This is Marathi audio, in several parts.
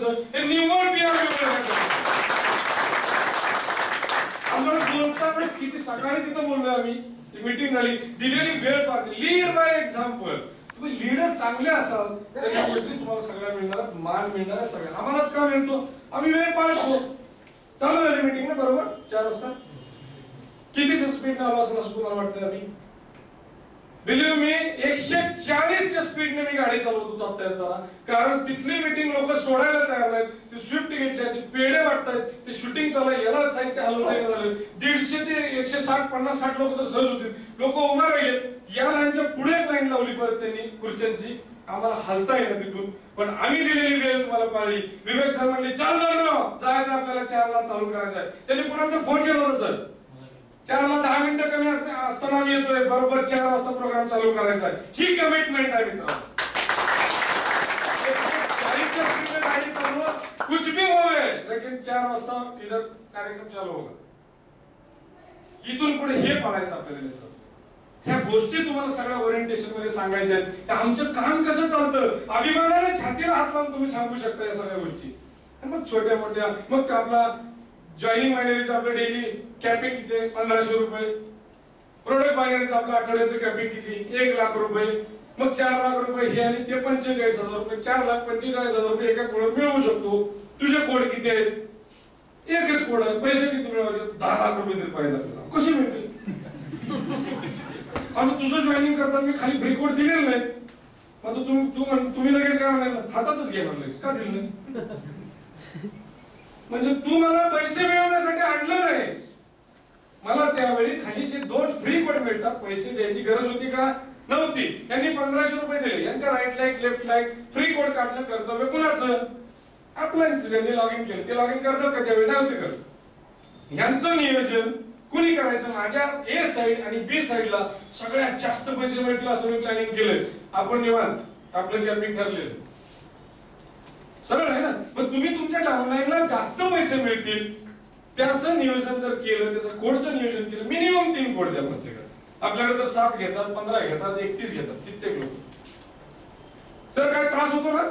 हे निव्वळ पीआर आम्हाला बोलताना किती सकाळी तिथं बोललोय आम्ही, मीटिंग झाली, दिलेली वेळ पाळली, लीड बाय एक्झाम्पल. तुम्ही लीडर चांगले असाल तर या गोष्टी तुम्हाला सगळ्या मिळणार, मान मिळणार सगळ्या. आम्हालाच का मिळतो? आम्ही वेळ पाळतो. चालू झाली मीटिंग ना बरोबर 4 वाजता. किती स्पीड आलो असेल असं तुम्हाला वाटतं? आम्ही बिलीव्ह मी 140 च्या स्पीडने मी गाडी चालवत होतो आता येताना, कारण तिथली मीटिंग लोक सोडायला तयार नाहीत. ते स्विफ्ट घेतले, ते पेढे वाटतायत, ते शूटिंग चालू आहे, याला साहित्य हलवता झालं. 150 ते 160 50-60 लोक तर सहज होतील. लोक उभा राहिले, या लाईनच्या पुढे एक लाईन लावली परत त्यांनी खुर्च्यांची. आम्हाला हलता येईल तिथून, पण आम्ही दिलेली वेळ तुम्हाला पाळली. विवेक सर म्हणले चाल जायचं आपल्याला 4 ला चालू करायचं आहे. त्यांनी कुणाचा फोन केला होता सर, 4 ला 10 मिनिटं कमी असताना आम्ही येतोय, बरोबर 4 वाजता प्रोग्राम चालू करायचा आहे. ही कमिटमेंट आहे मित्रांनो. 140 च्या स्पीडने गाडी चालवा, कुछ भी होवे, लेकिन 4 वाजता इधर कार्यक्रम चालू होगा. इथून पुढे हे पाळायचं आपल्याला मित्रांनो. ह्या गोष्टी तुम्हाला सगळ्या ओरिएंटेशन मध्ये सांगायच्या आहेत. आमचं काम कसं चालतं अभिमानाने छातीला हात लावून तुम्ही सांगू शकता या सगळ्या गोष्टी. मग छोट्या मोठ्या, मग आपला जॉईनिंग मायनरीचं आपलं डेली कॅपिंग किती? 1500 रुपये. प्रोडक्ट मायनरीचं आपलं आठवड्याचं कॅपिंग किती? 1 लाख रुपये. मग 4 लाख रुपये हे आणि ते 45,000 रुपये. 4,45,000 रुपये एका कोड मिळवू शकतो. तुझे कोड किती आहेत? एकच कोड आहे. पैसे किती मिळवायचे? 10 लाख रुपये तरी पाहिजे आपल्याला. कसे मिळतील? आता तुझं जॉईनिंग करताना मी खाली फ्री कोड दिलेलं नाही. आता तुम्ही लगेच काय म्हणाल? हातातच घेणार लगेच. का दिलं नाही? म्हणजे तू मला पैसे मिळवण्यासाठी आणलं नाहीस. मला त्यावेळी खाली जे 2 फ्री कोड मिळतात, पैसे द्यायची गरज होती का? नव्हती. यांनी 1500 रुपये दिले. यांच्या right like left like free code काढणं कर्तव्य कुणाचं? आपल्याच. ज्यांनी लॉग इन केलं ते लॉग इन करतात का? त्यावेळी नव्हते करत. यांचं नियोजन कुणी करायचं? माझ्या ए साइड आणि बी साइडला सगळ्यात जास्त पैसे मिळतील असं मी प्लॅनिंग केलंय. आपण निवांत आपलं कॅपिंग ठरलेलं सरळ आहे ना. पण तुम्ही तुमच्या डाउनलाईनला जास्त पैसे मिळतील त्याचं नियोजन जर केलं, त्याचं कोडचं नियोजन केलं, मिनिमम 3 कोड द्या प्रत्येकाला. आपल्याकडे तर 7 घेतात, 15 घेतात, 31 घेतात कित्येक लोक. सर काय त्रास होतो ना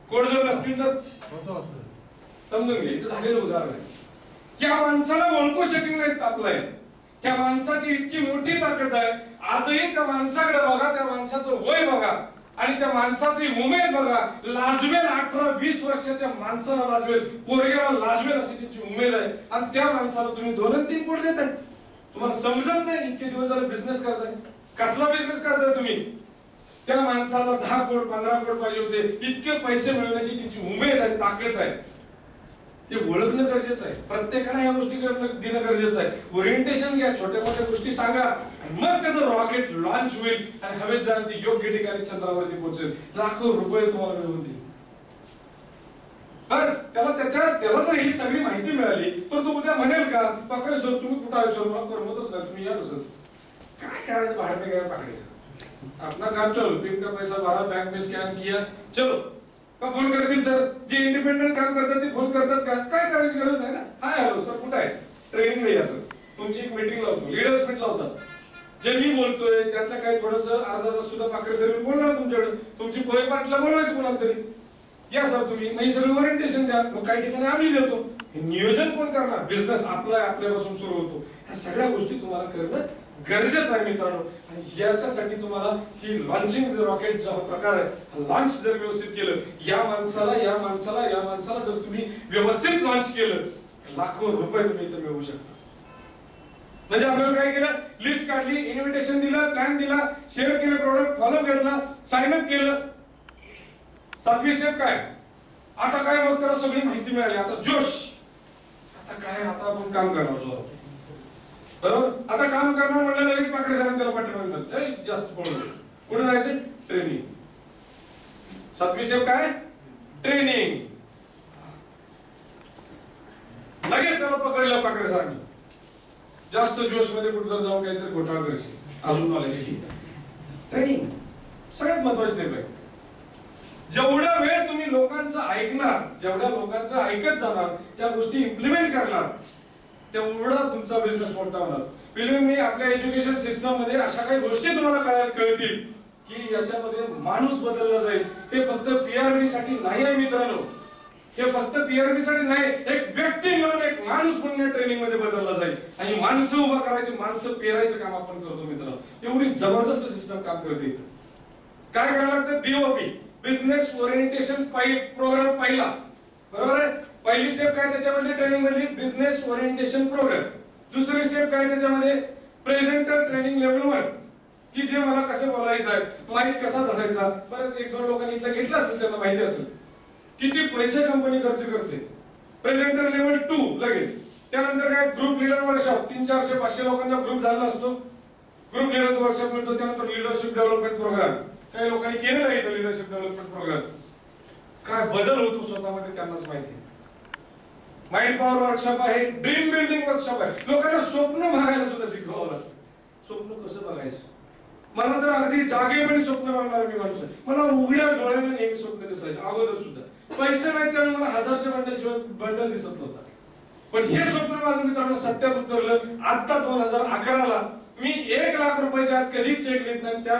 कोड जर नसतील तर? समजून घ्या. इथं झालेलं उदाहरण आहे. त्या माणसाला ओळखू शकत नाहीत आपलं. त्या माणसाची इतकी मोठी ताकद आहे. आजही त्या माणसाकडे बघा, त्या माणसाचं वय बघा आणि त्या माणसाची उमेद बघा. लाजवेल 18-20 वर्षाच्या माणसाला लाजवेल, पोरग्याला लाजवेल अशी त्यांची उमेद आहे. आणि त्या माणसाला तुम्ही 2-3 कोड देताय. तुम्हाला समजत नाही इतके दिवस झाले बिझनेस करताय. कसला बिझनेस करताय तुम्ही? त्या माणसाला 10 कोड 15 कोड पाहिजे होते. इतके पैसे मिळवण्याची त्यांची उमेद आहे, ताकद आहे. ते ओळखणं गरजेचं आहे. प्रत्येकाला या गोष्टी देणं गरजेचं आहे. ओरिएंटेशन घ्या, छोट्या मोठ्या गोष्टी सांगा, मग त्याचं रॉकेट लॉन्च होईल आणि हवेत जाऊन ती योग्य ठिकाणी चंद्रावरती पोहोचेल. लाखो रुपये तुम्हाला मिळवून देईल. बस त्याला जर ही सगळी माहिती मिळाली तर तो उद्या म्हणेल का, पाकरे सर तुम्ही कुठं आहे सर, मला करमतच नाही, तुम्ही या ना सर. काय करायचं? भाडे काय पाकडेचं अपना काम चलो, पिन का पैसा भरा, बैंक में स्कॅन किया, चलो. का फोन करतील सर? जे इंडिपेंडेंट काम करतात ते फोन करतात का? काय करायची गरज नाही ना. हाय हॅलो सर कुठे आहे? ट्रेनिंग नाही असं. तुमची एक मीटिंग लावतो, लीडर्स मीट लावतात. जे मी बोलतोय त्यातलं काही थोडंसं अर्धा तास सुद्धा पाकरे सर बोलणार तुमच्याकडे. तुमची पोहे पाटला बोलवायचं कोणाला तरी. या सर तुम्ही नाही सगळं ओरिएंटेशन द्या. मग काही ठिकाणी आम्ही देतो. नियोजन कोण करणार? बिझनेस आपल्यापासून सुरू होतो. ह्या सगळ्या गोष्टी तुम्हाला करणं गरजेचं आहे मित्रांनो. आणि याच्यासाठी तुम्हाला ही लॉन्चिंग रॉकेट जो प्रकार आहे, लॉन्च जर व्यवस्थित केलं, या माणसाला जर तुम्ही व्यवस्थित लॉन्च केलं, लाखो रुपये तुम्ही इथे मिळवू शकता. म्हणजे आपल्याला काय केलं? लिस्ट काढली, इन्व्हिटेशन दिलं, प्लॅन दिला, शेअर केलं, प्रोडक्ट फॉलो केला, साइन अप केलं. 7वी स्टेप काय? आता काय? मग त्याला सगळी माहिती मिळाली. आता जोश. आता काय? आता आपण काम करणार जोरात. बरोबर. आता काम करणार म्हणलं लगेच पाकरे सरांनी त्याला पाठवलं. जास्त पळू कुठे जायचं? ट्रेनिंग. 7वी स्टेप काय? ट्रेनिंग. लगेच त्याला पकडलं पाकरे सरांनी. जास्त जोश मध्ये कुठं जाऊन काहीतरी घोटाळा करायची, अजून नॉलेज. ट्रेनिंग सगळ्यात महत्वाची स्टेप आहे. जेवढा वेळ तुम्ही लोकांचं ऐकणार, जेवढ्या लोकांचं ऐकत जाणार, त्या गोष्टी इम्प्लिमेंट करणार, तेवढा तुमचा बिझनेस मोठा होणार. मी आपल्या एज्युकेशन सिस्टम मध्ये अशा काही गोष्टी तुम्हाला कळतील की याच्यामध्ये माणूस बदलला जाईल. हे फक्त पीआरबी साठी नाही आहे मित्रांनो, हे फक्त पीआरबी साठी नाही, एक व्यक्ती म्हणून एक माणूस म्हणून या ट्रेनिंग मध्ये बदलला जाईल आणि माणसं उभा करायची, माणसं पेरायचं काम आपण करतो मित्रांनो. एवढी जबरदस्त सिस्टम काम करते. काय करावं लागतं? बीओपी, बिझनेस ओरिएंटेशन प्रोग्राम पहिला, बरोबर आहे. पहिली स्टेप काय त्याच्यामध्ये ट्रेनिंग मध्ये? Business orientation programme. दुसरी स्टेप काय त्याच्यामध्ये? प्रेझेंटर ट्रेनिंग लेवल 1, की जे मला कसं बोलायचं आहे, माईक कसा धरायचा. बरं, एक दोन लोकांनी इथलं घेतलं असेल, त्यांना माहिती असेल किती पैसे कंपनी खर्च करते. प्रेझेंटर लेवल 2 लगेच. त्यानंतर काय? ग्रुप लीडर वर्कशॉप, 300-400-500 लोकांचा ग्रुप झाला असतो, ग्रुप लीडर वर्कशॉप मिळतो. त्यानंतर लीडरशिप डेव्हलपमेंट प्रोग्राम, काही लोकांनी केलेला आहे इथं लीडरशिप डेव्हलपमेंट प्रोग्राम. काय बदल होतो स्वतःमध्ये त्यांनाच माहिती. माइंड पॉवर वर्कशॉप आहे, ड्रीम बिल्डिंग वर्कशॉप आहे. लोकांना स्वप्न बघायला सुद्धा शिकवावं लागतं. स्वप्न कसं बघायचं? मला तर अगदी जागेपणी स्वप्न बघणारा मी माणूस आहे. मला उघड्या डोळ्याने नेहमी स्वप्न दिसायचे अगोदर सुद्धा. पैसे नाही त्यामुळे मला 1000च्या बंडल दिसत नव्हता. पण हे स्वप्न माझं मित्रांनो सत्यात उतरलं. आता 2011ला मी 1 लाख रुपयाच्या आत कधीच चेक देत नाही. त्या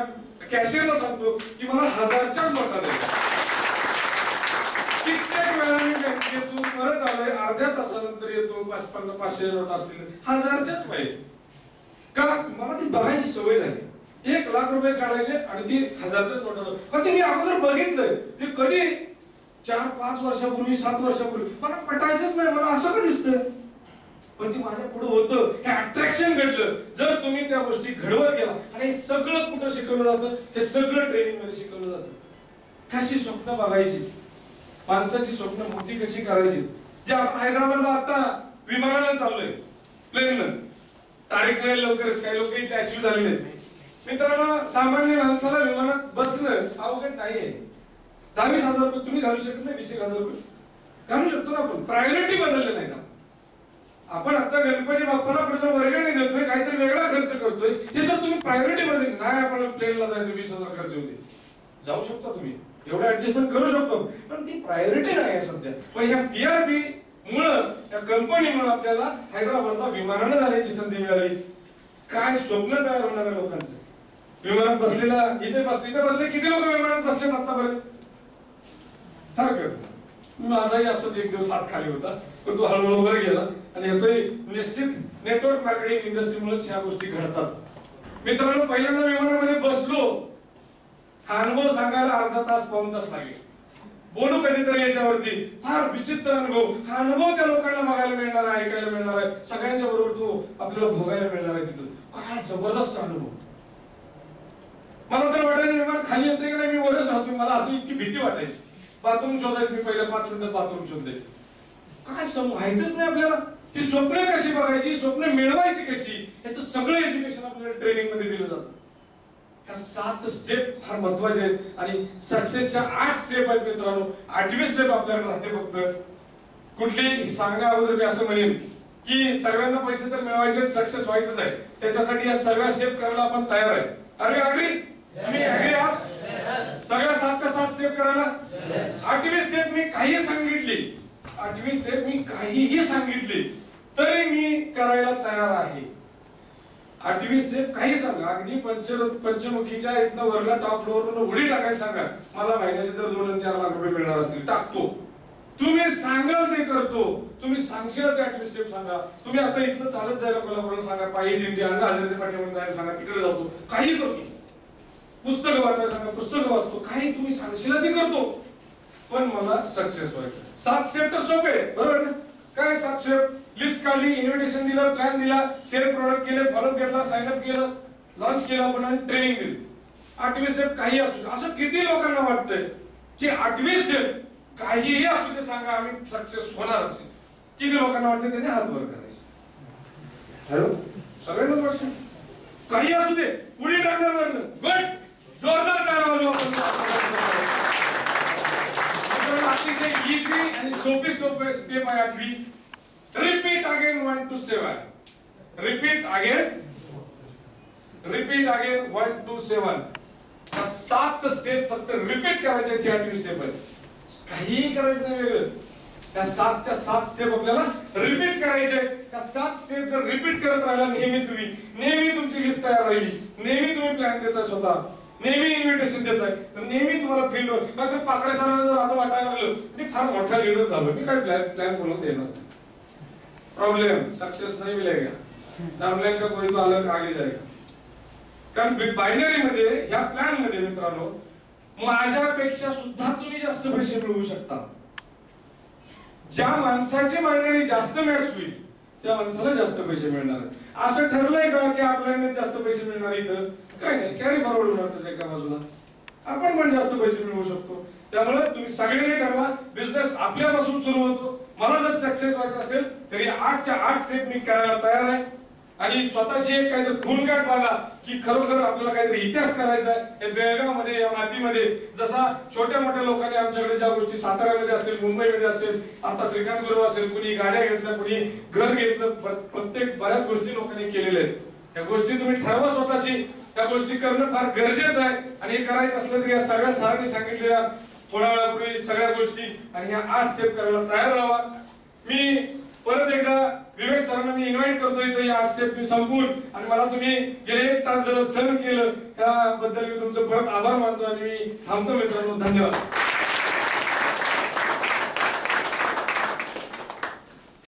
कॅशियरला सांगतो की मला 1000च्याच नोटा द्या. कित्येक वेळाने बँकेतून परत आलोय, अर्ध्या तासानंतर येतो, 500 नोट असतील, 1000च्याच पाहिजे. का? मला ती बघायची सवय झाली. 1 लाख रुपये काढायचे आणि ती 1000च्याच नोटा. पण ते मी अगोदर बघितलंय. ते कधी 4-5 वर्षापूर्वी, 7 वर्षापूर्वी मला पटायचंच नाही. मला असं का दिसतंय? पण ती माझ्या पुढे होतं. हे अट्रॅक्शन घडलं. जर तुम्ही त्या गोष्टी घडवत गेला आणि हे सगळं कुठं शिकवलं जातं? हे सगळं ट्रेनिंग मध्ये शिकवलं जातं. कशी स्वप्न बघायची, माणसाची स्वप्न मोठी कशी करायची. जे आपण हैदराबादला आता विमानानं चाललोय, प्लेननं, तारीख मिळेल लवकरच. काही लोक इथे अचीव झालेले आहेत. मित्रांनो, सामान्य माणसाला विमानात बसणं अवघड नाहीये. 10,000-20,000 रुपये तुम्ही घालू शकत नाही, 20,000 रुपये घालू शकतो ना. आपण प्रायोरिटी बदलले नाही ना. आपण आता गणपती बाप्पाला कुठेतरी वर्गणी देतोय, काहीतरी वेगळा खर्च करतोय. हे जर तुम्ही प्रायोरिटी बदलली नाही, आपण प्लेनला जायचं 20,000 खर्च होते, जाऊ शकता तुम्ही, एवढं ऍडजस्टमेंट करू शकतो. पण ती प्रायोरिटी नाही आहे सध्या. पण ह्या पीआरबी मुळे, या कंपनीमुळे आपल्याला हैदराबादला विमानानं जाण्याची संधी मिळाली. काय स्वप्न तयार होणार आहे लोकांचं. विमानात बसलेला, इथे बसले किती लोक विमानात बसलेत आतापर्यंत? माझाही असंच एक दिवस हात खाली होता, पण तो हळूहळू वर गेला. आणि याचंही निश्चित नेटवर्क मार्केटिंग इंडस्ट्रीमुळेच ह्या गोष्टी घडतात. मित्रांनो, पहिल्यांदा विमानामध्ये बसलो, हा अनुभव सांगायला अर्धा तास, पाऊण तास लागेल. बोलू कधीतरी याच्यावरती. फार विचित्र अनुभव. हा अनुभव त्या लोकांना बघायला मिळणार आहे, ऐकायला मिळणार आहे. सगळ्यांच्या बरोबर तो आपल्याला भोगायला मिळणार आहे. तिथून काय जबरदस्त अनुभव. मला तर वाटायचं विमान खाली येते की नाही, मी वरच राहतो. मला असं इतकी भीती वाटायची. बाथरूम शोधायचं, मी पहिल्या 5 मिनिटात बाथरूम शोधले. काय माहितच नाही आपल्याला. ही स्वप्न कशी बघायची, स्वप्न मिळवायची कशी, याचं सगळं एज्युकेशन आपल्याला ट्रेनिंग मध्ये दिलं जातं. ह्या 7 स्टेप फार महत्वाचे आहेत आणि सक्सेसच्या 8 स्टेप आहेत मित्रांनो. 8वी स्टेप आपल्याकडे राहते फक्त. कुठली सांगण्या अगोदर मी असं म्हणेन की सर्वांना पैसे तर मिळवायचे, सक्सेस व्हायचंच आहे. त्याच्यासाठी या सर्व स्टेप करायला आपण तयार आहे. अरे अग्री? तुम्ही अग्री आहात सगळ्या 7च्या 7 स्टेप करायला? 8वी स्टेप मी काही सांगितली, 8वी स्टेप मी काहीही सांगितली तरी मी करायला तयार आहे. 8वी स्टेप काही सांगा, अगदी पंचमुखीच्या इथनं वरला टॉप फ्लोअर उडी टाकायला सांगा, मला महिन्याचे जर 2-4 लाख रुपये मिळणार असतील, टाकतो. तुम्ही सांगाल ते करतो. तुम्ही सांगशाल ते 8वी स्टेप सांगा. तुम्ही आता इथनं चालत जायला कोल्हापूरला सांगा, पायी दिंडी अंगा हजाराच्या पाठीवरून जायला सांगा, तिकडे जातो. काही करतो. पुस्तकं वाचायला सांगा, पुस्तकं वाचतो. काही तुम्ही सांगशील ते करतो. पण मला सक्सेस व्हायचं. 7 स्टेप तर सोपे, बरोबर ना? काय 7 स्टेप? लिस्ट काढली, इन्व्हिटेशन दिलं, प्लॅन दिला, शेअर प्रोडक्ट केले, फॉलोअप घेतला, साइन अप केलं, लॉन्च केलं आपण आणि ट्रेनिंग दिली. 8वी स्टेप काही असू दे. असं किती लोकांना वाटतंय की 8वी स्टेप काहीही असू दे सांगा आम्ही सक्सेस होणारच. किती लोकांना वाटतं त्यांनी हात वर करायचे. हॅलो, सगळ्यांनाच वाटतं काही असू दे, उडी टाकणार वरनं. गुड, जोरदार टाळ्या वाजवा. अतिशय इझी आणि सोपी स्टेप आहे 8वी. Repeat again 1 to 7. Repeat again 1 to 7. 7 step फक्त रिपीट करायचे. 8वी स्टेप आहे. काही करायचं नाही वेगळं. त्या 7च्या 7 स्टेप आपल्याला रिपीट करायचे. त्या 7 स्टेप जर रिपीट करत राहिला नेहमी तुमची लिस्ट तयार राहिली, नेहमी तुम्ही प्लॅन देता स्वतः, नेहमी इन्व्हिटेशन देत आहे, तर नेहमी तुम्हाला फील्ड नाहीतर पाकरे सरांना जर आता वाटायला लागलं मी फार मोठा लीडर झालो, मी काय प्लॅन बोलून देणार प्रॉब्लेम सक्सेस नहीं मिलेगा, नामलैन का कोई तो अलग आगे जाएगा. कारण बायनरी मध्ये ह्या प्लॅन मध्ये मित्रांनो माझ्यापेक्षा सुद्धा तुम्ही जास्त पैसे मिळवू शकता. ज्या माणसाची बायनरी जास्त मॅच होईल त्या माणसाला जास्त पैसे मिळणार. असं ठरलंय का की आपल्याला जास्त पैसे मिळणार? इथं काय नाही, कॅरी फॉरवर्ड होणार त्याच्या एका बाजूला, आपण पण जास्त पैसे मिळवू शकतो. त्यामुळे तुम्ही सगळ्यांनी ठरवा, बिझनेस आपल्यापासून सुरू होतो. मला जर सक्सेस व्हायचं असेल तरी 8च्या 8 स्टेप मी करायला तयार आहे. आणि स्वतःची एक काहीतरी खूनगाठ बांधा की खरोखर आपल्याला काहीतरी इतिहास करायचा आहे. हे बेळगाव मध्ये या मातीमध्ये जसा छोट्या मोठ्या लोकांनी आमच्याकडे ज्या गोष्टी साताऱ्यामध्ये असेल, मुंबईमध्ये असेल, आता श्रीकांत गुरु असेल, कुणी गाड्या घेतल्या, कुणी घर घेतलं, प्रत्येक बऱ्याच गोष्टी लोकांनी केलेल्या आहेत. त्या गोष्टी तुम्ही ठरवा स्वतःशी, त्या गोष्टी करणं फार गरजेचं आहे. आणि हे करायचं असलं तरी या सगळ्या सरांनी सांगितलेल्या थोड्या वेळापूर्वी सगळ्या गोष्टी आणि ह्या 8 स्टेप करायला तयार राहा. मी परत एकदा विवेक सरांना मी इन्व्हाइट करतो इथे या 8 स्टेप मी संपून, आणि मला तुम्ही गेले 1 तास जर सहन केलं त्याबद्दल मी तुमचं परत आभार मानतो आणि मी थांबतो मित्रांनो. धन्यवाद.